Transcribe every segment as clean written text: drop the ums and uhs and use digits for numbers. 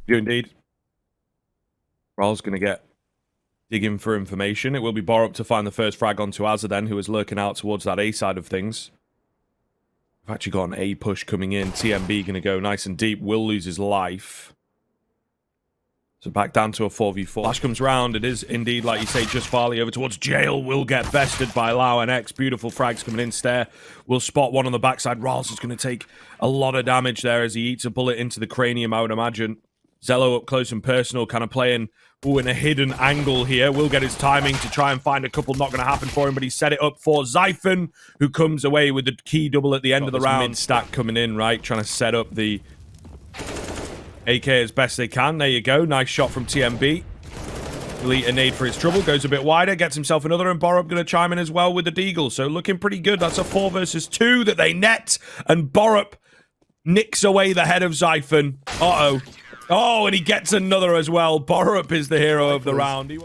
We do indeed. Raul's going to get digging for information. It will be Borup to find the first frag onto Azaden, who is lurking out towards that A side of things. We've actually got an A push coming in. TMB going to go nice and deep. Will lose his life. So back down to a 4v4. Flash comes round. It is indeed, like you say, just Farley over towards Jail. Will get bested by Lau and X. Beautiful frags coming in. Stare will spot one on the backside. Rals is going to take a lot of damage there as he eats a bullet into the cranium, I would imagine. Zello up close and personal, kind of playing in a hidden angle here. Will get his timing to try and find a couple. Not going to happen for him, but he set it up for Zyphon, who comes away with the key double at the end of the round. Mid-stack coming in, right? Trying to set up the AK as best they can. There you go. Nice shot from TMB. Elite a nade for his trouble. Goes a bit wider. Gets himself another. And Borup going to chime in as well with the deagle. So looking pretty good. That's a 4 versus 2 that they net. And Borup nicks away the head of Zyphon. Uh-oh. Oh, and he gets another as well. Borup is the hero of the round. In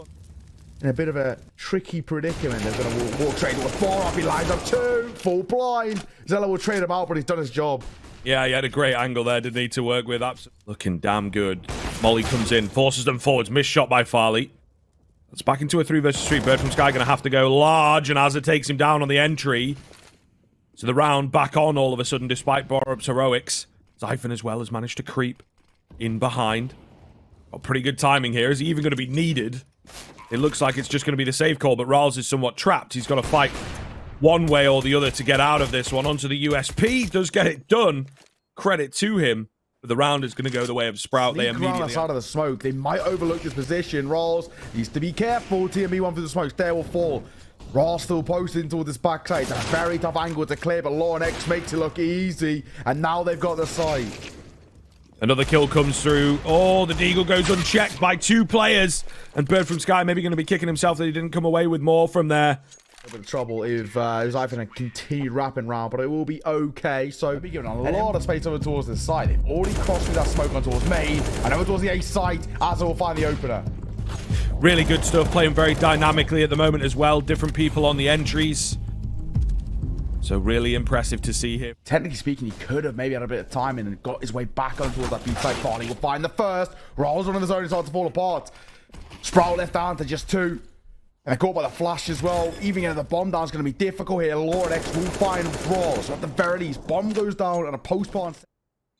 a bit of a tricky predicament. They're going to walk trade with Borup. He lines up 2. Full blind. Zello will trade him out, but he's done his job. Yeah, he had a great angle there, didn't he, to work with. Looking damn good. Molly comes in, forces them forwards. Missed shot by Farley. It's back into a 3 versus 3. Bird from Sky going to have to go large, and Azza takes him down on the entry. So the round back on all of a sudden, despite Borup's heroics. Zyphon as well has managed to creep in behind. Got pretty good timing here. Is he even going to be needed? It looks like it's just going to be the save call, but Riles is somewhat trapped. He's got to fight one way or the other to get out of this one. Onto the USP. Does get it done. Credit to him. But the round is going to go the way of Sprout. They immediately around the side of the smoke. They might overlook this position. Rawls needs to be careful. TMB one for the smoke. Stair will fall. Rawls still posting toward this backside. It's a very tough angle to clear, but Law and X makes it look easy. And now they've got the side. Another kill comes through. Oh, the deagle goes unchecked by 2 players. And Bird from Sky maybe going to be kicking himself that he didn't come away with more from there. A bit of trouble if Zyphon continue wrapping round, but it will be okay. So they'll be given a lot of space over towards this side. They've already crossed with that smoke on towards main and over towards the A site. Azza will find the opener. Really good stuff, playing very dynamically at the moment as well. Different people on the entries. So really impressive to see him. Technically speaking, he could have maybe had a bit of timing and got his way back on towards that B side. Farley will find the first. Rolls on the zone, it's hard to fall apart. Sprout left down to just 2. And they're caught by the flash as well. Even getting the bomb down is going to be difficult here. Lord X will find Raw. So at the very least, bomb goes down and a post-spawn.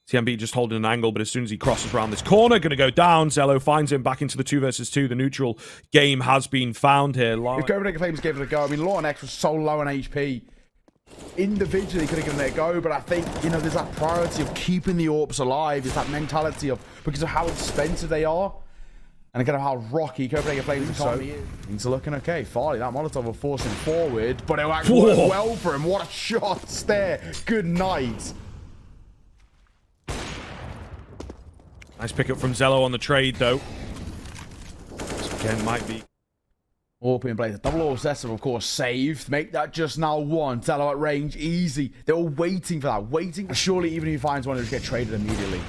TMB just holding an angle, but as soon as he crosses around this corner, going to go down. Zello finds him back into the 2 versus 2. The neutral game has been found here. If Copenhagen Flames gave it a go, I mean, Lord X was so low on HP. Individually could have given it a go, but I think, you know, there's that priority of keeping the AWPs alive. There's that mentality of, because of how expensive they are. And kind of how rocky Copenhagen Flames economy is. Things are looking okay. Farley, that Molotov will force him forward, but it'll actually work well for him. What a shot. Stare. Good night. Nice pickup from Zello on the trade, though. This again might be. Open place. Double obsessive, of course, saved. Make that just now 1. Zello at range, easy. They were waiting for that. Waiting. Surely, even if he finds one, he'll just get traded immediately.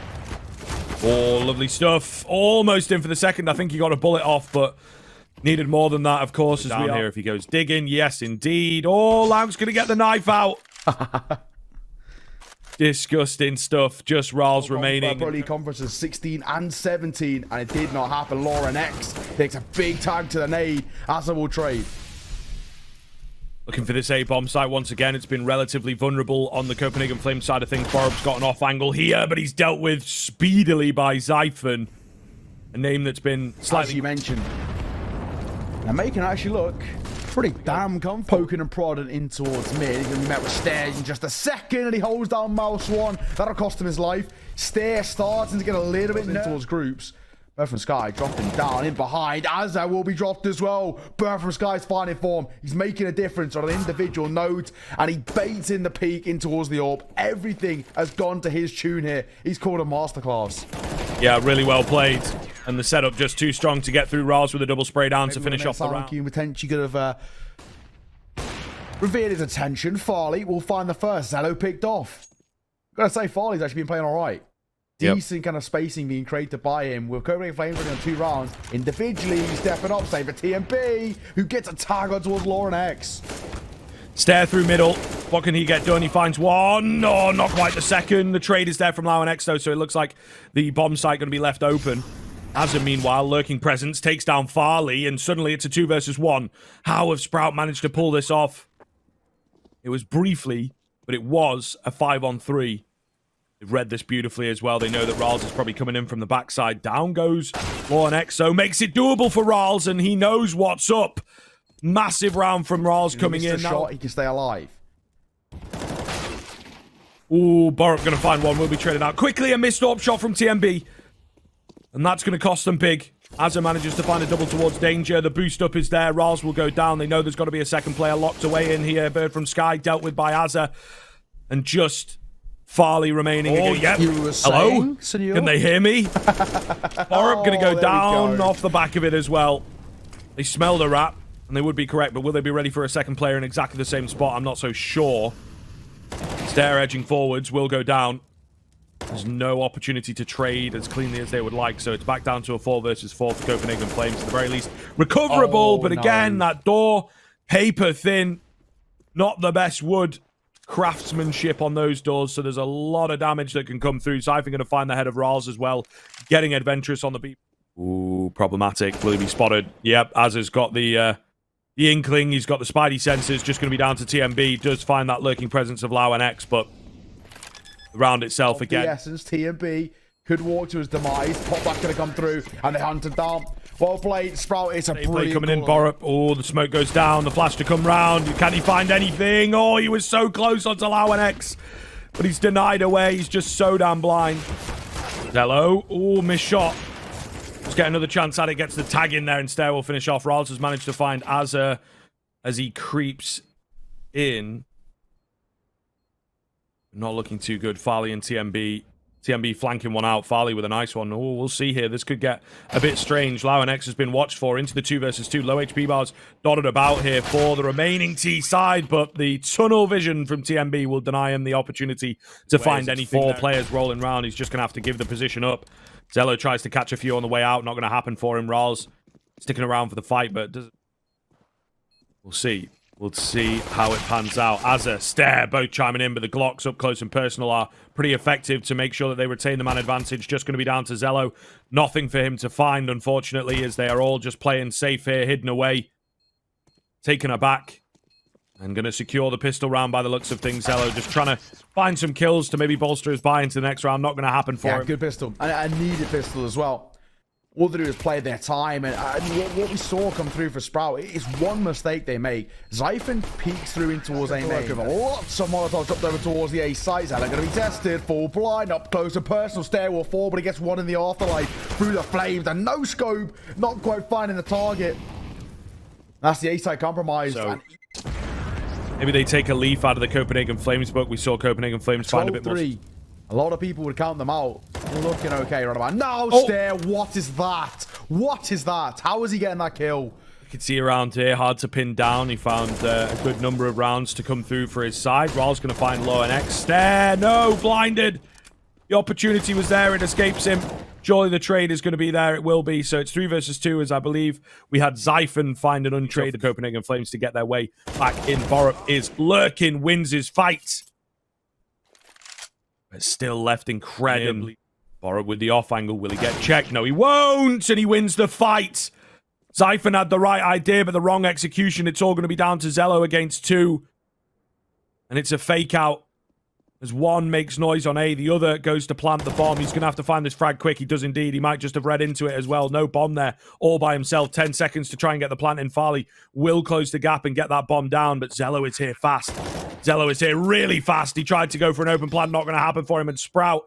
Oh, lovely stuff. Almost in for the second. I think he got a bullet off, but needed more than that, of course, as down here if he goes digging. Yes, indeed. Oh, Lang's going to get the knife out. Disgusting stuff. Just Rals remaining. Pro League conferences 16 and 17, and it did not happen. Lauren X takes a big tag to the nade. Asa will trade. Looking for this A-bomb site once again. It's been relatively vulnerable on the Copenhagen Flames side of things. Borup's got an off angle here, but he's dealt with speedily by Zyphon. A name that's been slightly... As you mentioned. Now making it actually look pretty damn comfortable. Poking and prodding in towards mid. He's going to be met with Stairs in just a second, and he holds down Mouse 1. That'll cost him his life. Stair starting to get a little bit in towards groups. Bird from Sky dropping down in behind. Azza will be dropped as well. Bird from Sky's finding form. He's making a difference on an individual note, and he baits in the peak in towards the AWP. Everything has gone to his tune here. He's called a masterclass. Yeah, really well played. And the setup just too strong to get through. Riles with a double spray down to finish off the round. Potentially could have revealed his attention. Farley will find the first. Zello picked off. Gotta say, Farley's actually been playing all right. Decent kind of spacing being created by him with Copenhagen Flames running on 2 rounds. Individually, stepping up, save for TMB, who gets a tag on towards Lauren X. Stare through middle. What can he get done? He finds one. No, not quite the second. The trade is there from Lauan though, so it looks like the bomb site going to be left open. Azza, meanwhile, lurking presence, takes down Farley, and suddenly it's a 2 versus 1. How have Sprout managed to pull this off? It was briefly, but it was a 5-on-3. They've read this beautifully as well. They know that Rals is probably coming in from the backside. Down goes Lauan Exo, makes it doable for Rals, and he knows what's up. Massive round from Rals coming in. Shot, he can stay alive. Ooh, Borup going to find one. Will be traded out. Quickly, a missed AWP shot from TMB. And that's going to cost them big. Azza manages to find a double towards danger. The boost up is there. Rals will go down. They know there's got to be a second player locked away in here. Bird from Sky dealt with by Azza. And just Farley remaining. Oh, yep. Hello? Can they hear me? Borup going to go down off the back of it as well. They smell the rat. And they would be correct, but will they be ready for a second player in exactly the same spot? I'm not so sure. Stare edging forwards, will go down. There's no opportunity to trade as cleanly as they would like, so it's back down to a 4 versus 4 for Copenhagen Flames. At the very least, recoverable, but again, that door, paper thin, not the best wood craftsmanship on those doors, so there's a lot of damage that can come through. Zyphon going to find the head of Rals as well, getting adventurous on the beat. Ooh, problematic. Will he be spotted? Yep, Azza's got the inkling, he's got the spidey sensors, just going to be down to TMB. Does find that lurking presence of Lauan X, but the round itself again. The essence, TMB could walk to his demise. Pop back going to come through, and they hunted down. Well played, Sprout. It's a brilliant coming in, Borup. Oh, the smoke goes down. The flash to come round. Can he find anything? Oh, he was so close onto Lauan X, but he's denied away. He's just so damn blind. Zello. Oh, missed shot. Let's get another chance at it. Gets the tag in there, and Stair will finish off. Rals has managed to find Azza as he creeps in. Not looking too good. Farley and TMB. TMB flanking one out. Farley with a nice one. Oh, we'll see here. This could get a bit strange. Lauan X has been watched for into the 2 versus 2. Low HP bars dotted about here for the remaining T side, but the tunnel vision from TMB will deny him the opportunity to find any 4 players rolling around. He's just going to have to give the position up. Zello tries to catch a few on the way out. Not going to happen for him. Rals sticking around for the fight, but we'll see. We'll see how it pans out. Azza, Stare, both chiming in, but the Glocks up close and personal are pretty effective to make sure that they retain the man advantage. Just going to be down to Zello. Nothing for him to find, unfortunately, as they are all just playing safe here, hidden away. Taken aback. And going to secure the pistol round by the looks of things. Zello just trying to find some kills to maybe bolster his buy into the next round. Not going to happen for him. Good pistol. And I need a pistol as well. All they do is play their time, and what we saw come through for Sprout is one mistake they make. Zyphon peeks through in towards A main. Lots of Molotovs dropped over towards the A site. Zella going to be tested. Full blind, up close and personal. Stair will fall, but he gets one in the afterlife through the flames. And no scope, not quite finding the target. That's the A site compromised. So, maybe they take a leaf out of the Copenhagen Flames book. We saw Copenhagen Flames find a bit more. A lot of people would count them out. Looking okay right about. No, Stair, what is that? What is that? How is he getting that kill? You can see around here, hard to pin down. He found a good number of rounds to come through for his side. Ral's going to find Lauan X. Stair, no, blinded. The opportunity was there, it escapes him. Surely the trade is going to be there, it will be. So it's 3 versus 2, as I believe we had Zyphon find an untraded Copenhagen Flames to get their way back in. Borup is lurking, wins his fight. But still left incredibly. Borup with the off angle. Will he get checked? No, he won't. And he wins the fight. Zyphon had the right idea, but the wrong execution. It's all going to be down to Zello against 2. And it's a fake out. As one makes noise on A, the other goes to plant the bomb. He's going to have to find this frag quick. He does indeed. He might just have read into it as well. No bomb there, all by himself. 10 seconds to try and get the plant in. Farley will close the gap and get that bomb down, but Zello is here fast. Zello is here really fast. He tried to go for an open plant. Not going to happen for him. And Sprout,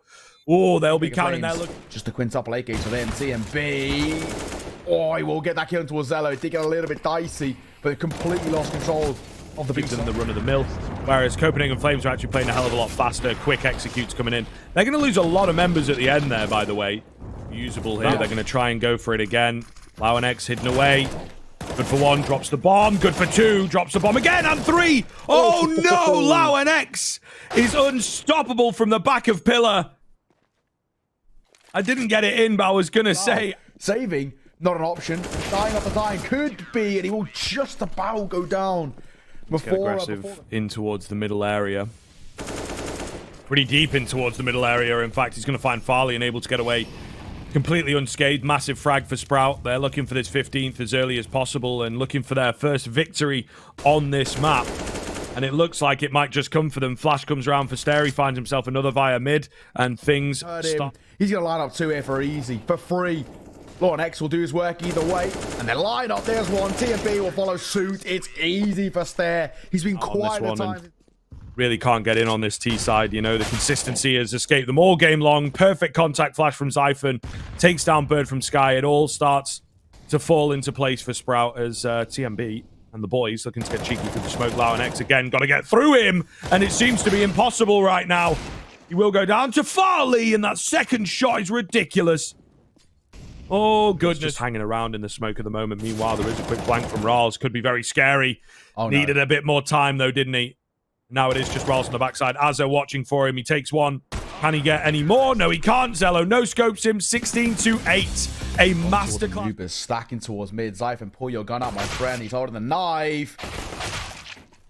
oh, they'll be counting there. Look. Just a quintuple AK for them. TMB. Oh, he will get that kill towards Zello. It did get a little bit dicey, but completely lost control of the beat. Than the run of the mill. Whereas Copenhagen Flames are actually playing a hell of a lot faster. Quick executes coming in. They're going to lose a lot of members at the end there, by the way. Usable here. They're going to try and go for it again. Lauan X hidden away. Good for 1, drops the bomb. Good for 2, drops the bomb again. And 3. Oh no, Lauan X is unstoppable from the back of pillar. I didn't get it in, but I was going to say. Saving, not an option. Dying after dying could be, and he will just about go down. Let's get aggressive in towards the middle area. Pretty deep in towards the middle area. In fact, he's going to find Farley and able to get away completely unscathed. Massive frag for Sprout. They're looking for this 15th as early as possible and looking for their first victory on this map. And it looks like it might just come for them. Flash comes around for Stair. He finds himself another via mid, and things stop. He's going to line up 2 here for easy, for free. Lawrence X will do his work either way. And they line up. There's one. TMB will follow suit. It's easy for Stair. He's been quite a time. Really can't get in on this T side. You know, the consistency has escaped them all game long. Perfect contact flash from Zyphon. Takes down Bird from Sky. It all starts to fall into place for Sprout as TMB and the boys looking to get cheeky through the smoke. Lau and X again. Got to get through him. And it seems to be impossible right now. He will go down to Farley. And that second shot is ridiculous. Oh, goodness. Just hanging around in the smoke at the moment. Meanwhile, there is a quick flank from Rals. Could be very scary. Needed a bit more time, though, didn't he? Now it is just Rals on the backside. Azzo watching for him. He takes one. Can he get any more? No, he can't. Zello no scopes him. 16-8. A masterclass. Ubers stacking towards mid. Zyphon, pull your gun out, my friend. He's holding the knife.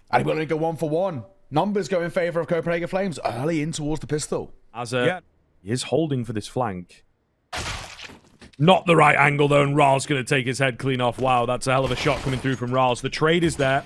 And he's going to go 1 for 1. Numbers go in favor of Copenhagen Flames. Early in towards the pistol. Azzo he is holding for this flank. Not the right angle, though, and Ral's going to take his head clean off. Wow, that's a hell of a shot coming through from Ral's. The trade is there.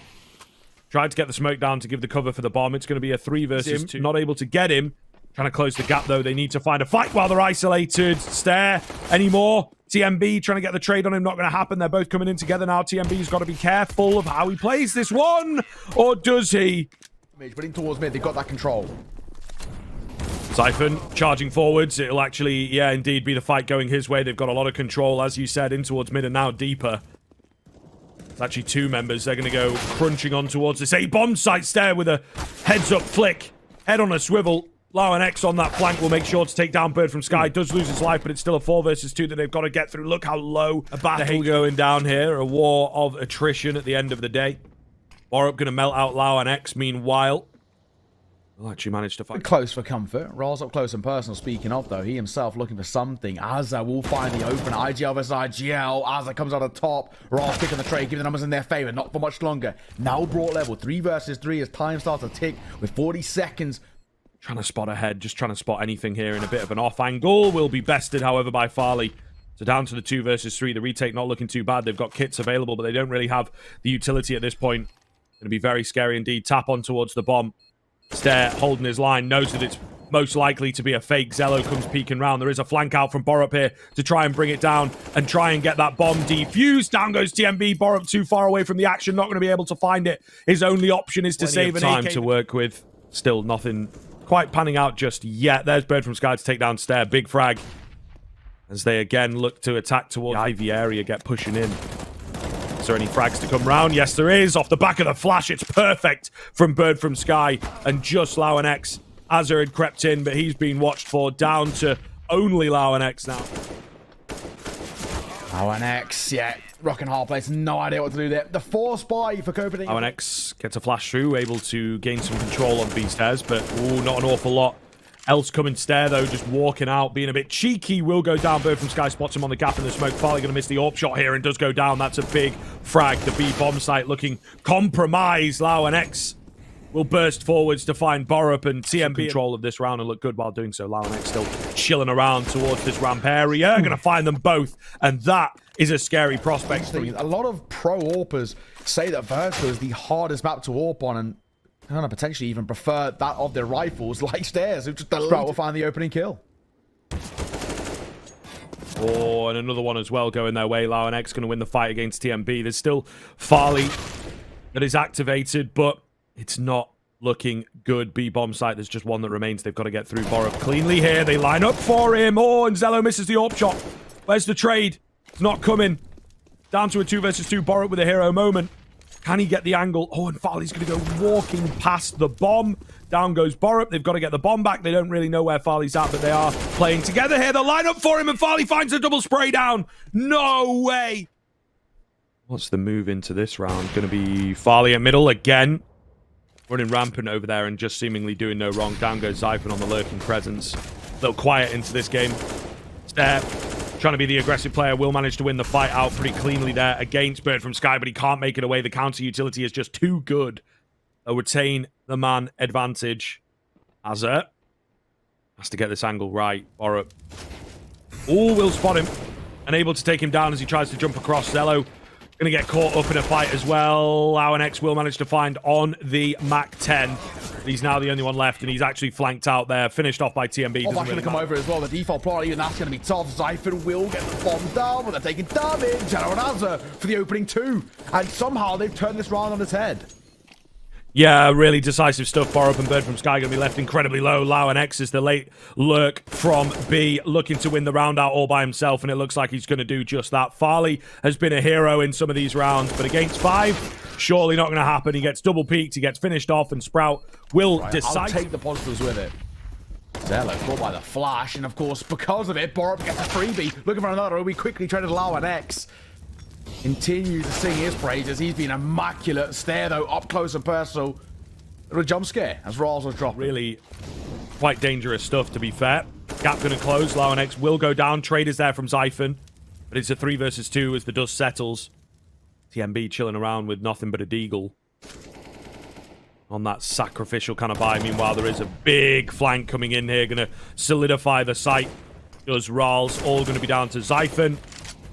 Tried to get the smoke down to give the cover for the bomb. It's going to be a 3 versus 2. Not able to get him. Trying to close the gap, though. They need to find a fight while they're isolated. Stair anymore. TMB trying to get the trade on him. Not going to happen. They're both coming in together now. TMB's got to be careful of how he plays this one. Or does he? Running towards mid. They've got that control. Zyphon charging forwards. It'll actually, yeah, indeed be the fight going his way. They've got a lot of control, as you said, in towards mid and now deeper. It's actually 2 members. They're going to go crunching on towards this A-bomb site. Stair with a heads-up flick. Head on a swivel. Lau and X on that flank will make sure to take down Bird from Sky. Does lose his life, but it's still a 4 versus 2 that they've got to get through. Look how low a battle going down here. A war of attrition at the end of the day. Borup going to melt out Lau and X. Meanwhile, will actually manage to fight. Close for comfort. Rolls up close and personal. Speaking of, though, he himself looking for something. Azza will find the open. IGL versus IGL. Azza comes out of the top. Rolls kicking the trade, giving the numbers in their favor. Not for much longer. Now brought level 3 versus 3 as time starts to tick with 40 seconds. Trying to spot ahead. Just trying to spot anything here in a bit of an off angle. Will be bested, however, by Farley. So down to the 2 versus 3. The retake not looking too bad. They've got kits available, but they don't really have the utility at this point. Going to be very scary indeed. Tap on towards the bomb. Stair holding his line, knows that it's most likely to be a fake. Zello comes peeking round. There is a flank out from Borup here to try and bring it down and try and get that bomb defused. Down goes TMB. Borup too far away from the action, not going to be able to find it. His only option is to save an time to work with. Still nothing quite panning out just yet. There's Bird from Sky to take down Stair. Big frag as they again look to attack towards the Ivy area, get pushing in. Is there any frags to come round? Yes, there is. Off the back of the flash, it's perfect from Bird from Sky. And just Lau and X. Azza had crept in, but he's been watched for. Down to only Lau and X now. Lau and X, yeah. Rocking hard place. No idea what to do there. The 4 spy for Copenhagen. Lau and X gets a flash through, able to gain some control on B stairs, but not an awful lot else coming. Stair, though, just walking out, being a bit cheeky. Will go down. Bird from Sky spots him on the gap in the smoke. Farley going to miss the AWP shot here and does go down. That's a big frag. The B bomb site looking compromised. Lau and X will burst forwards to find Borup and TMB control of this round and look good while doing so. Lau and X still chilling around towards this ramp area. Going to find them both, and that is a scary prospect. A lot of pro AWPers say that Vertical is the hardest map to AWP on, and I don't know, potentially even prefer that of their rifles, like Stairs, who just will find the opening kill. Oh, and another one as well going their way. Lau and X going to win the fight against TMB. There's still Farley that is activated, but it's not looking good. B bomb site, there's just one that remains. They've got to get through Borup cleanly here. They line up for him. Oh, and Zello misses the AWP shot. Where's the trade? It's not coming. Down to a 2 versus 2. Borup with a hero moment. Can he get the angle? Oh, and Farley's going to go walking past the bomb. Down goes Borup. They've got to get the bomb back. They don't really know where Farley's at, but they are playing together here. They'll line up for him, and Farley finds the double spray down. No way. What's the move into this round? Going to be Farley at middle again. Running rampant over there and just seemingly doing no wrong. Down goes Zyphon on the lurking presence. A little quiet into this game. Stair, trying to be the aggressive player, will manage to win the fight out pretty cleanly there against Bird from Sky, but he can't make it away. The counter utility is just too good They'll retain the man advantage. Azza has to get this angle right. Borup. Oh, will spot him. Unable to take him down as he tries to jump across. Zello going to get caught up in a fight as well. Lauenex will manage to find on the Mac 10. He's now the only one left, and he's actually flanked out there. Finished off by TMB. That's going to come over as well. The default plot, even that's going to be tough. Zypher will get the bomb down, but they're taking damage. Jello and Azza for the opening 2. And somehow they've turned this round on its head. Yeah, really decisive stuff. Borup and Bird from Sky going to be left incredibly low. Lauenex is the late lurk from B, looking to win the round out all by himself, and it looks like he's going to do just that. Farley has been a hero in some of these rounds, but against 5, surely not going to happen. He gets double peaked, he gets finished off, and Sprout will decide. I'll take the positives with it. Zello caught by the flash, and of course, because of it, Borup gets a freebie. Looking for another, we quickly traded Lauenex. Continues to sing his praises. He's been immaculate. Stare, though, up close and personal. A jump scare as Rals was dropping. Really quite dangerous stuff, to be fair. Gap going to close. Lauenex will go down. Traders there from Zyphon. But it's a 3 versus 2 as the dust settles. TMB chilling around with nothing but a deagle. On that sacrificial kind of buy. Meanwhile, there is a big flank coming in here. Going to solidify the site. Does Rals. All going to be down to Zyphon.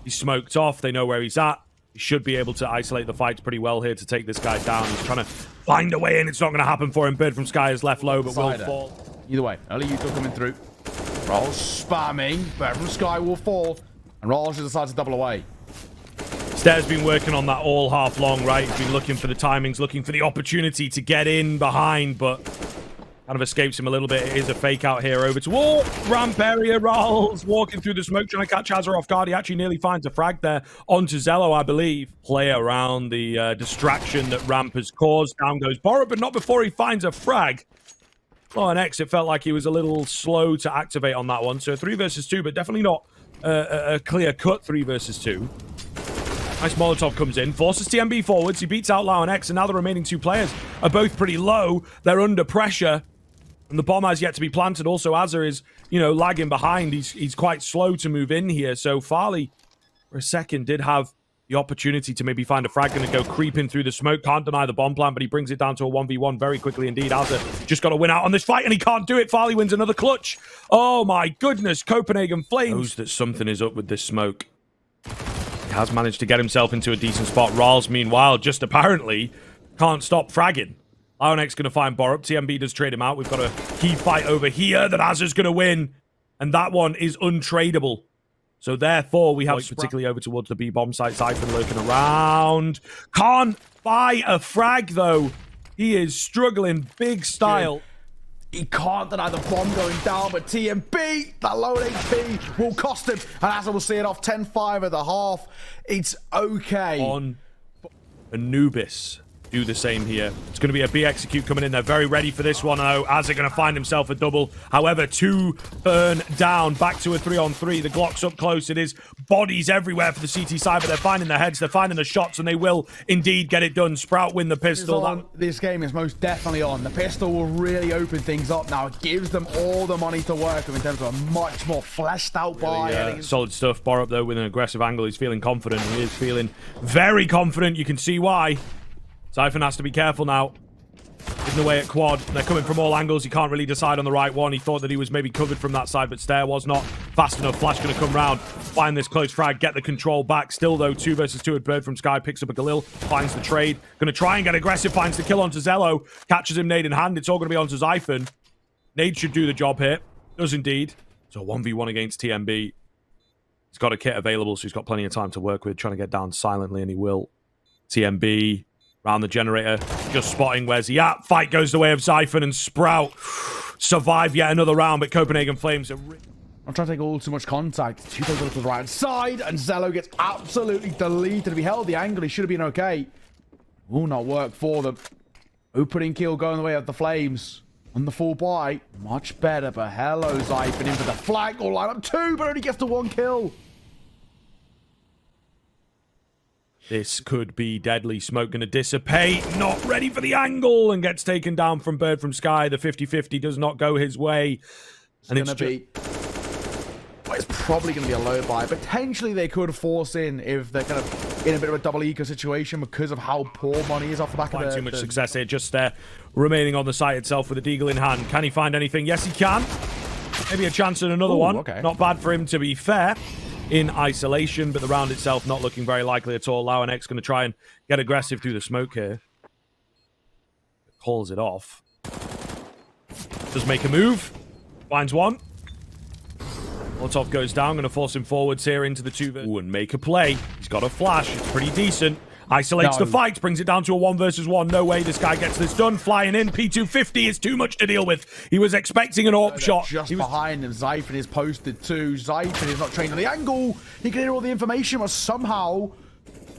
He's smoked off. They know where he's at. He should be able to isolate the fights pretty well here to take this guy down. He's trying to find a way in. It's not going to happen for him. Bird from Sky is left low, but will fall. Either way, early Yuko coming through. Rolls spamming. Bird from Sky will fall. And Rolls just decides to double away. Stair's been working on that all half long, right? He's been looking for the timings, looking for the opportunity to get in behind, but kind of escapes him a little bit. It is a fake out here over to wall. Ramp area. Rolls walking through the smoke, trying to catch Azza off guard. He actually nearly finds a frag there onto Zello, I believe. Play around the distraction that Ramp has caused. Down goes Borup, but not before he finds a frag. Lauenex, it felt like he was a little slow to activate on that one. So 3 versus 2, but definitely not a clear-cut 3 versus 2. Nice Molotov comes in, forces TMB forwards. He beats out Lauenex, and now the remaining 2 players are both pretty low. They're under pressure. And the bomb has yet to be planted. Also, Azza is, lagging behind. He's quite slow to move in here. So Farley, for a second, did have the opportunity to maybe find a frag. Going to go creeping through the smoke. Can't deny the bomb plant, but he brings it down to a 1v1 very quickly indeed. Azza just got to win out on this fight, and he can't do it. Farley wins another clutch. Oh, my goodness. Copenhagen Flames knows that something is up with this smoke. He has managed to get himself into a decent spot. Rals, meanwhile, just apparently can't stop fragging. Lauenex going to find Borup. TMB does trade him out. We've got a key fight over here that Azza's going to win. And that one is untradeable. So therefore, we have particularly over towards the B bomb site. Zyphon lurking around. Can't buy a frag, though. He is struggling big style. He can't deny the bomb going down, but TMB, that low HP, will cost him. And Azza will see it off 10-5 at the half. It's okay. On Anubis. Do the same here. It's going to be a B execute coming in. They're very ready for this one. Oh, Azza going to find himself a double. However, 2 burn down. Back to a 3-on-3. The Glock's up close. It is bodies everywhere for the CT side, but they're finding their heads. They're finding the shots, and they will indeed get it done. Sprout win the pistol. This game is most definitely on. The pistol will really open things up now. It gives them all the money to work with in terms of a much more fleshed out buy. Really, solid stuff. Borup, though, with an aggressive angle. He's feeling confident. He is feeling very confident. You can see why. Zyphon has to be careful now. Hidden away at quad. They're coming from all angles. He can't really decide on the right one. He thought that he was maybe covered from that side, but Stair was not fast enough. Flash going to come round, find this close frag, get the control back. Still, though, 2 versus 2 at Bird from Sky. Picks up a Galil, finds the trade. Going to try and get aggressive, finds the kill onto Zello. Catches him nade in hand. It's all going to be onto Zyphon. Nade should do the job here. Does indeed. So 1v1 against TMB. He's got a kit available, so he's got plenty of time to work with. Trying to get down silently, and he will. TMB round the generator, just spotting where's he at. Fight goes the way of Zyphon, and Sprout survive yet another round, but Copenhagen Flames are... I'm trying to take all too much contact. 2 people to the right side, and Zello gets absolutely deleted. If he held the angle, he should have been okay. Will not work for them. Opening kill going the way of the Flames. On the full buy. Much better, but hello, Zyphon in for the flank. Or line up 2, but only gets the 1 kill. This could be deadly. Smoke going to dissipate. Not ready for the angle, and gets taken down from Bird from Sky. The 50-50 does not go his way. And it's but it's probably going to be a low buy. Potentially they could force in if they're kind of in a bit of a double eco situation because of how poor money is off the back of Too much success here, just remaining on the site itself with a deagle in hand. Can he find anything? Yes, he can. Maybe a chance at another one. Okay. Not bad for him, to be fair, in isolation, but the round itself not looking very likely at all. Lauenex going to try and get aggressive through the smoke here. Calls it off. Does make a move. Finds one. Molotov goes down. Going to force him forwards here into the 2v. Ooh, and make a play. He's got a flash. It's pretty decent. Isolates the fight. Brings it down to a 1 versus 1. No way this guy gets this done. Flying in. P250 is too much to deal with. He was expecting an AWP shot. Just behind him. Zyphon is posted too. Zyphon is not trained on the angle. He can hear all the information, but somehow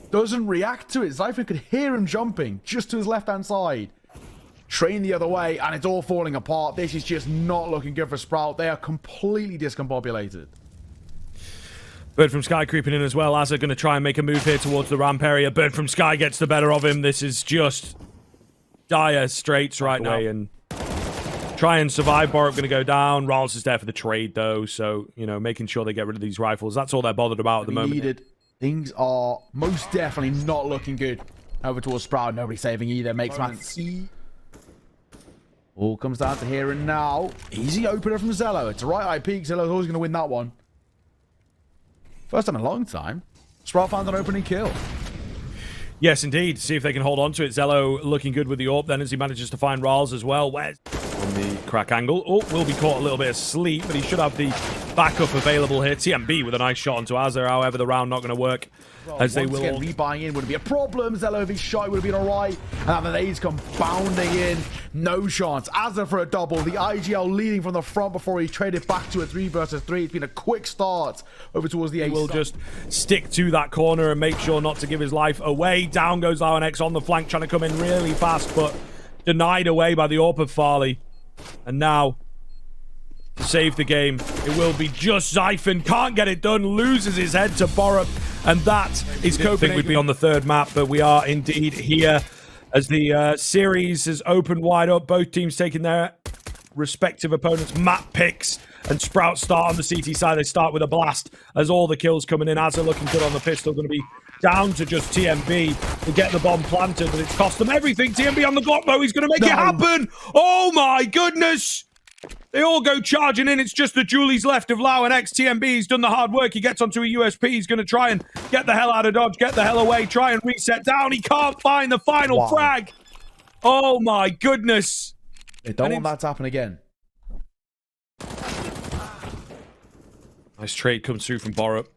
doesn't react to it. Zyphon could hear him jumping just to his left-hand side. Train the other way, and it's all falling apart. This is just not looking good for Sprout. They are completely discombobulated. Bird from Sky creeping in as well. Azza going to try and make a move here towards the ramp area. Bird from Sky gets the better of him. This is just dire straits right now. And try and survive. Borup going to go down. Ralls is there for the trade, though. So, you know, making sure they get rid of these rifles. That's all they're bothered about at the moment. Things are most definitely not looking good over towards Sprout. Nobody saving either. Makes man see. All comes down to here and now. Easy opener from Zello. It's a right eye peak. Zello's always going to win that one. First time in a long time, Sprout found an opening kill. Yes, indeed. See if they can hold on to it. Zello looking good with the AWP then as he manages to find Rals as well. Where's on the crack angle? Oh, will be caught a little bit asleep, but he should have the backup available here. TMB with a nice shot onto Azza. However, the round not going to work. As they will again, rebuying in wouldn't be a problem. Zello, if he's shot, would have been alright. And now the nades come bounding in. No chance. Azza for a double. The IGL leading from the front before he traded back to a 3 versus 3. It's been a quick start over towards the A. Will just stick to that corner and make sure not to give his life away. Down goes Lauenex on the flank, trying to come in really fast, but denied away by the AWP of Farley. And now, to save the game, it will be just Zyphon. Can't get it done. Loses his head to Borup. And that is Copenhagen. I think we'd be on the third map, but we are indeed here as the series has opened wide up. Both teams taking their respective opponents' map picks. And Sprout start on the CT side. They start with a blast as all the kills coming in. Azza looking good on the pistol. Going to be down to just TMB to get the bomb planted, but it's cost them everything. TMB on the Glock, though. He's going to make it happen. Oh, my goodness. They all go charging in. It's just the Julies left of Lauenex. TMB's done the hard work. He gets onto a USP. He's going to try and get the hell out of dodge, get the hell away, try and reset down. He can't find the final frag. Oh, my goodness. They don't want that to happen again. Nice trade comes through from Borup.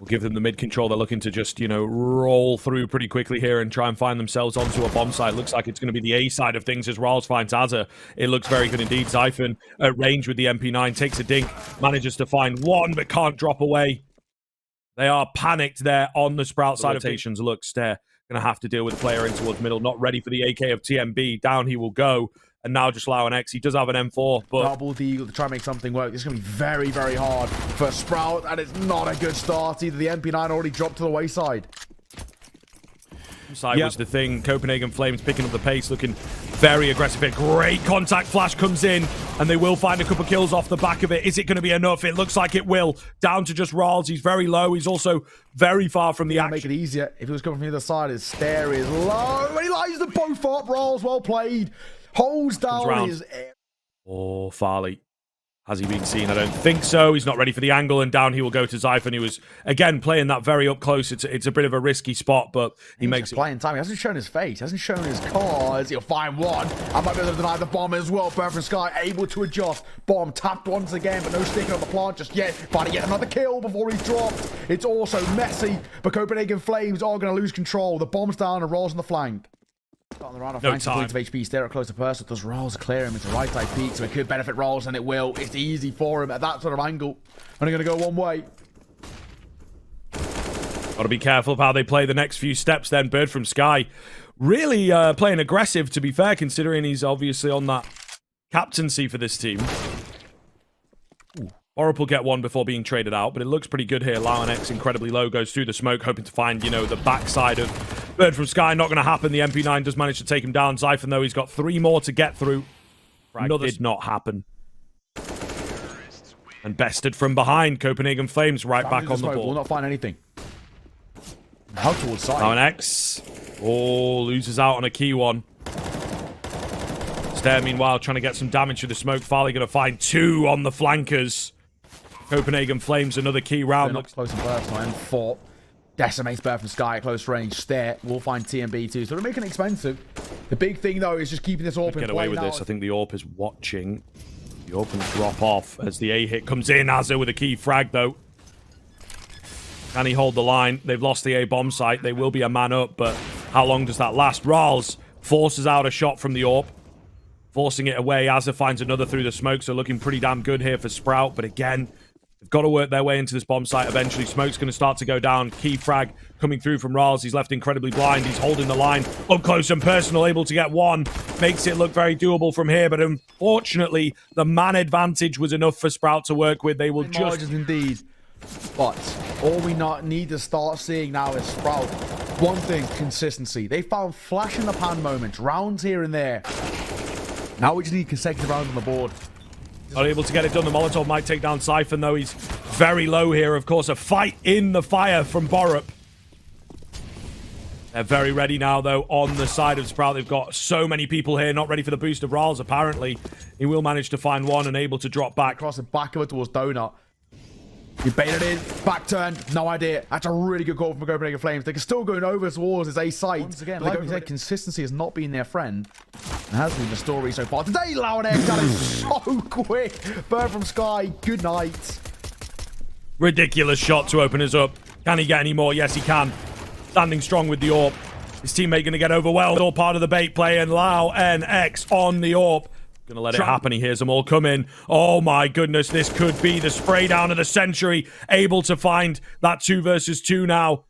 We'll give them the mid control. They're looking to just, you know, roll through pretty quickly here and try and find themselves onto a bomb site. Looks like it's going to be the A side of things as Rals finds Azza. It looks very good indeed. Zyphon at range with the MP9, takes a dink, manages to find one, but can't drop away. They are panicked there on the Sprout side of things. Looks, they're going to have to deal with the player in towards middle. Not ready for the AK of TMB. Down he will go. And now just Lauenex. He does have an M4, but double deagle to try and make something work. This is going to be very, very hard for Sprout, and it's not a good start either. The MP9 already dropped to the wayside. Side was the thing. Copenhagen Flames picking up the pace, looking very aggressive here. Great contact flash comes in, and they will find a couple kills off the back of it. Is it going to be enough? It looks like it will. Down to just Rals. He's very low. He's also very far from the action. Make it easier. If he was coming from the other side, his stare is low. And he lines them both up. Rals, well played. Holds down his... Oh, Farley. Has he been seen? I don't think so. He's not ready for the angle, and down he will go to Zyphon, who was, again, playing that very up close. It's a bit of a risky spot, but he makes it. Playing time. He hasn't shown his face. He hasn't shown his cards. He'll find one. I might be able to deny the bomb as well. Bird from Sky able to adjust. Bomb tapped once again, but no sticking on the plant just yet. Trying to get another kill before he's dropped. It's also messy, but Copenhagen Flames are going to lose control. The bomb's down and Rolls on the flank. On the round of flanks, points of HP, stare at closer person. Does Rolls clear him? It's a right side peak, so it could benefit Rolls, and it will. It's easy for him at that sort of angle. Only going to go one way. Got to be careful of how they play the next few steps then. Bird from Sky really playing aggressive, to be fair, considering he's obviously on that captaincy for this team. Borup will get one before being traded out, but it looks pretty good here. Lauenex incredibly low, goes through the smoke, hoping to find, you know, the backside of Bird from Sky. Not going to happen. The MP9 does manage to take him down. Zyphon, though, he's got 3 more to get through. Another did not happen. And bested from behind. Copenhagen Flames right Down back into on the smoke. Will board. not find anything. Now towards side. Now an X. Oh, loses out on a key one. Stair, meanwhile, trying to get some damage through the smoke. Farley going to find 2 on the flankers. Copenhagen Flames, another key round. Looks close and personal. And 4. Decimates Bear from Sky at close range. Stair will find TMB too. So they're making it expensive. The big thing, though, is just keeping this AWP in play. Get away with now. this. I think the AWP is watching. The AWP will drop off as the A hit comes in. Azza with a key frag, though. Can he hold the line? They've lost the A bomb site. They will be a man up, but how long does that last? Rals forces out a shot from the AWP. Forcing it away. Azza finds another through the smoke, so looking pretty damn good here for Sprout. But again, they've got to work their way into this bomb site eventually. Smoke's going to start to go down. Key frag coming through from Rals. He's left incredibly blind. He's holding the line up close and personal, able to get 1. Makes it look very doable from here, but unfortunately, the man advantage was enough for Sprout to work with. They will just... Margins indeed. But all we not need to start seeing now is Sprout. One thing, consistency. They found flash in the pan moments, rounds here and there. Now we just need consecutive rounds on the board. Not able to get it done. The Molotov might take down Siphon, though. He's very low here, of course. A fight in the fire from Borup. They're very ready now, though, on the side of Sprout. They've got so many people here, not ready for the boost of Rals, apparently. He will manage to find 1 and able to drop back. Across the back of it towards Donut. You baited in, back turn, no idea. That's a really good call from Copenhagen Flames. They're still going over towards his A site. Once again, like we said, consistency has not been their friend. It has been the story so far. Today, Launex, that is so quick. Bird from Sky, good night. Ridiculous shot to open us up. Can he get any more? Yes, he can. Standing strong with the AWP. His teammate going to get overwhelmed. All part of the bait play, and Lau NX on the AWP. Gonna let it happen. He hears them all come in. Oh my goodness, this could be the spray down of the century. Able to find that 2 versus 2 now.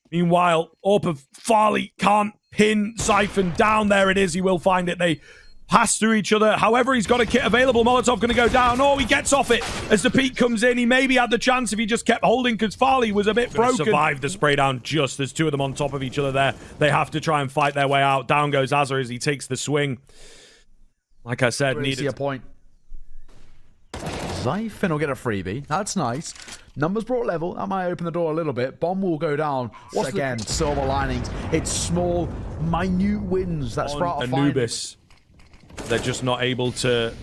Meanwhile, AWP of Farley can't pin Siphon down. There it is. He will find it. They pass through each other. However, he's got a kit available. Molotov going to go down. Oh, he gets off it as the peak comes in. He maybe had the chance if he just kept holding because Farley was a bit broken. Survived the spray down just. There's 2 of them on top of each other there. They have to try and fight their way out. Down goes Azza as he takes the swing. Like I said, Really see a point. Siphon will get a freebie. That's nice. Numbers brought level. That might open the door a little bit. Bomb will go down. Once again, silver linings. It's small, minute wins that Sprout are Anubis. They're just not able to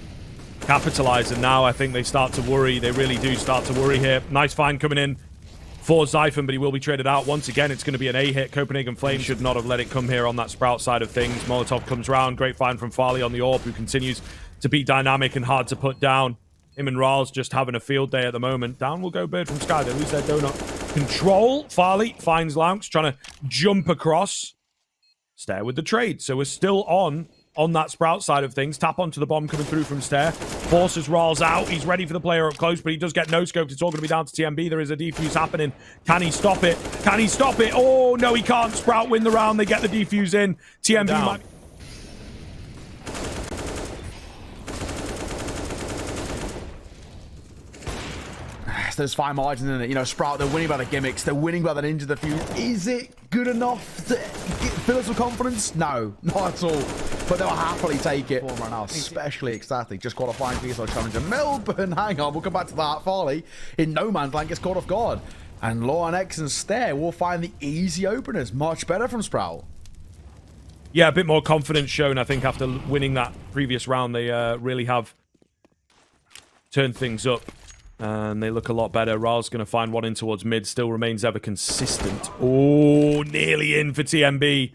capitalize. And now I think they start to worry. They really do start to worry here. Nice find coming in for Siphon, but he will be traded out. Once again, it's going to be an A hit. Copenhagen Flames should not have let it come here on that Sprout side of things. Molotov comes round. Great find from Farley on the AWP, who continues to be dynamic and hard to put down. Him and Rals just having a field day at the moment. Down will go Bird from Sky. They lose their donut control. Farley finds Lounx, trying to jump across. Stair with the trade. So we're still on that Sprout side of things. Tap onto the bomb coming through from Stair. Forces Rals out. He's ready for the player up close, but he does get no-scoped. It's all going to be down to TMB. There is a defuse happening. Can he stop it? Can he stop it? Oh, no, he can't. Sprout win the round. They get the defuse in. TMB might... There's fine margins in it. You know, Sprout, they're winning by the gimmicks. They're winning by the ninja defuse. Is it good enough to fill us with confidence? No, not at all. But they'll happily take it. Right now, especially ecstatic. Just qualifying for ESL Challenger. Melbourne, hang on, we'll come back to that. Farley in no man's land gets caught off guard. And Law X and Stair will find the easy openers. Much better from Sprout. Yeah, a bit more confidence shown, I think, after winning that previous round. They really have turned things up. And they look a lot better. Ral's going to find 1 in towards mid. Still remains ever consistent. Oh, nearly in for TMB.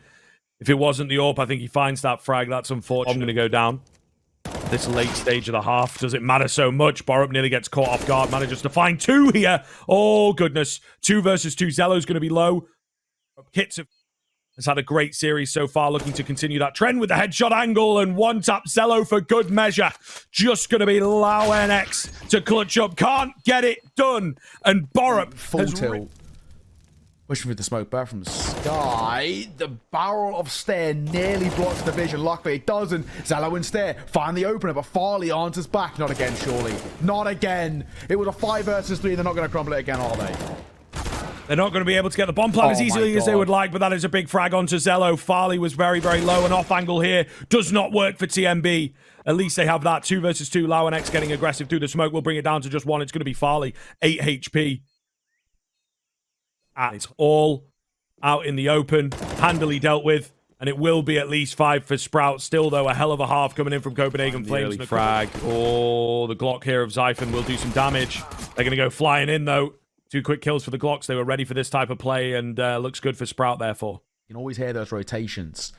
If it wasn't the AWP, I think he finds that frag. That's unfortunate. I'm going to go down. This late stage of the half, does it matter so much? Borup nearly gets caught off guard. Manages to find 2 here. Oh, goodness. 2 versus 2. Zello's going to be low. Kits has had a great series so far, looking to continue that trend with the headshot angle, and one-tap Zello for good measure. Just going to be Lau NX to clutch up. Can't get it done. And Borup full tilt. Pushing with the smoke back from the Sky. The barrel of Stair nearly blocks the vision. Luckily, it doesn't. Zello and Stair find the opener, but Farley answers back. Not again, surely. Not again. It was a 5 versus 3. They're not going to crumble it again, are they? They're not going to be able to get the bomb plant as easily as they would like, but that is a big frag onto Zello. Farley was very, very low. An off angle here does not work for TMB. At least they have that 2 versus 2. Lau and X getting aggressive through the smoke will bring it down to just 1. It's going to be Farley. 8 HP. And it's all out in the open. Handily dealt with. And it will be at least 5 for Sprout. Still, though, a hell of a half coming in from Copenhagen Flames. The frag. Oh, the Glock here of Zyphon will do some damage. They're going to go flying in, though. 2 quick kills for the Glocks. They were ready for this type of play, and looks good for Sprout, therefore. You can always hear those rotations.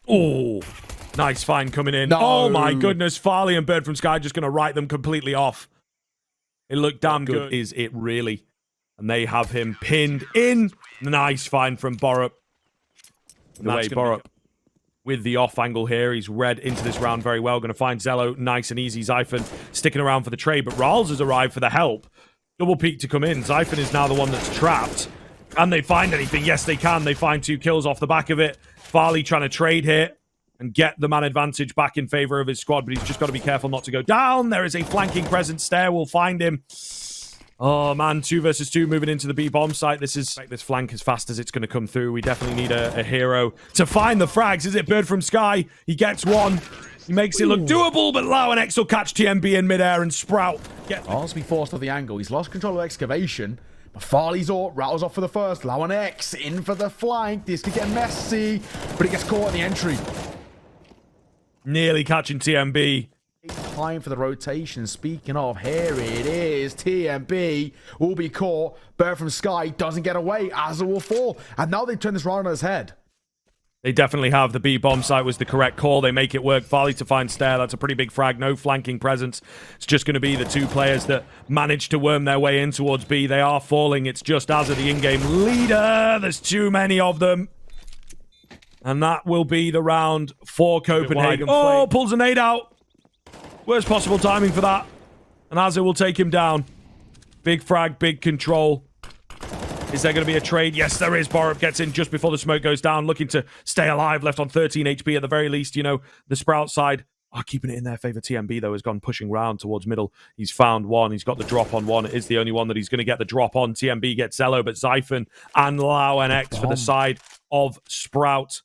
Oh, nice find coming in. No. Oh, my goodness. Farley and Bird from Sky just going to write them completely off. It looked damn good. Is it really? And they have him pinned in. Nice find from Borup. The way Borup with the off angle here. He's read into this round very well. Going to find Zello nice and easy. Zyphon sticking around for the trade, but Ralls has arrived for the help. Double peek to come in. Zyphon is now the one that's trapped. Can they find anything? Yes, they can. They find 2 kills off the back of it. Farley trying to trade here and get the man advantage back in favor of his squad, but he's just got to be careful not to go down. There is a flanking presence there. We'll find him. Oh, man, 2 versus 2 moving into the B-bomb site. This is this flank as fast as it's going to come through. We definitely need a hero to find the frags. Is it Bird from Sky? He gets 1. He makes it look doable, but Lau and X will catch TMB in midair and Sprout. Arms be forced off the angle. He's lost control of Excavation. But Farley's up, rattles off for the first. Lau and X in for the flank. This could get messy, but he gets caught in the entry. Nearly catching TMB. Time for the rotation. Speaking of, here it is. TMB will be caught. Bird from Sky doesn't get away. Azza will fall. And now they turn this round on his head. They definitely have. The B-bomb site was the correct call. They make it work. Farley to find Stair. That's a pretty big frag. No flanking presence. It's just going to be the 2 players that managed to worm their way in towards B. They are falling. It's just Azza, the in-game leader. There's too many of them. And that will be the round for Copenhagen. Oh, pulls a nade out. Worst possible timing for that. And Azza will take him down. Big frag, big control. Is there going to be a trade? Yes, there is. Borup gets in just before the smoke goes down, looking to stay alive, left on 13 HP at the very least. You know, the Sprout side, keeping it in their favor. TMB, though, has gone pushing round towards middle. He's found 1. He's got the drop on 1. It is the only one that he's going to get the drop on. TMB gets Zello, but Zyphon and Lau and X for the side of Sprout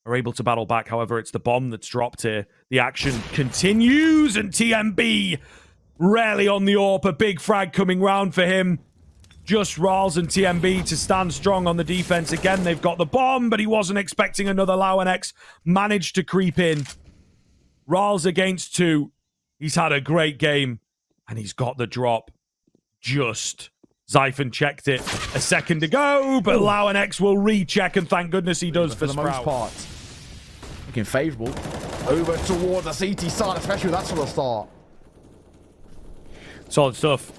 are able to battle back. However, it's the bomb that's dropped here. The action continues, and TMB rarely on the AWP. A big frag coming round for him. Just Ralls and TMB to stand strong on the defense. Again, they've got the bomb, but he wasn't expecting another. Lau and X managed to creep in. Ralls against 2. He's had a great game, and he's got the drop. Just Zyphon checked it a second ago, but Lau and X will recheck, and thank goodness he does for the Sprout. most part. Looking favourable. Over towards the CT side, especially with that sort of start. Solid stuff.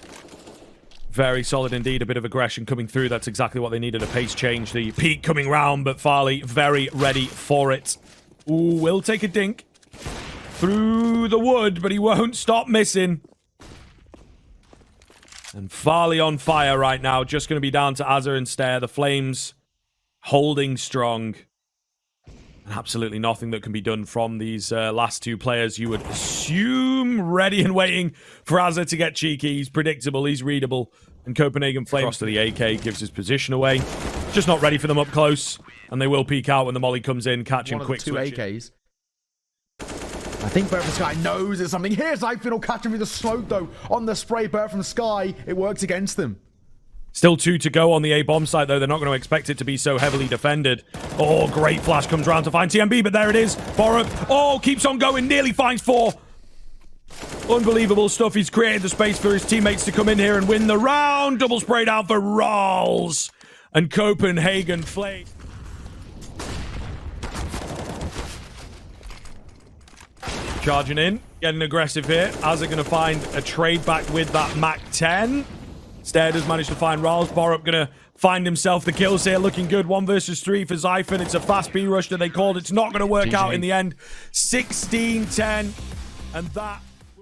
Very solid indeed. A bit of aggression coming through. That's exactly what they needed. A pace change. The peak coming round, but Farley very ready for it. Ooh, will take a dink through the wood, but he won't stop missing. And Farley on fire right now. Just going to be down to Azza and Stair. The Flames holding strong. And absolutely nothing that can be done from these last 2 players. You would assume ready and waiting for Azza to get cheeky. He's predictable. He's readable. And Copenhagen Flames cross to the AK gives his position away. Just not ready for them up close. And they will peek out when the molly comes in. Catch him quick. 2 AKs. I think Bird from Sky knows there's something. Here's Zyphon will catch him through the smoke, though. On the spray, Bird from Sky. It works against them. Still 2 to go on the A-bomb site, though. They're not going to expect it to be so heavily defended. Oh, great flash comes round to find TMB, but there it is. Borup, keeps on going. Nearly finds 4. Unbelievable stuff. He's created the space for his teammates to come in here and win the round. Double sprayed out for Ralls. And Copenhagen Flame. Charging in. Getting aggressive here. Azza going to find a trade back with that MAC-10. Stair does manage to find Ralls. Borup going to find himself the kills here. Looking good. 1 versus 3 for Zyphon. It's a fast B rush that they called. It's not going to work out in the end. 16-10. And that...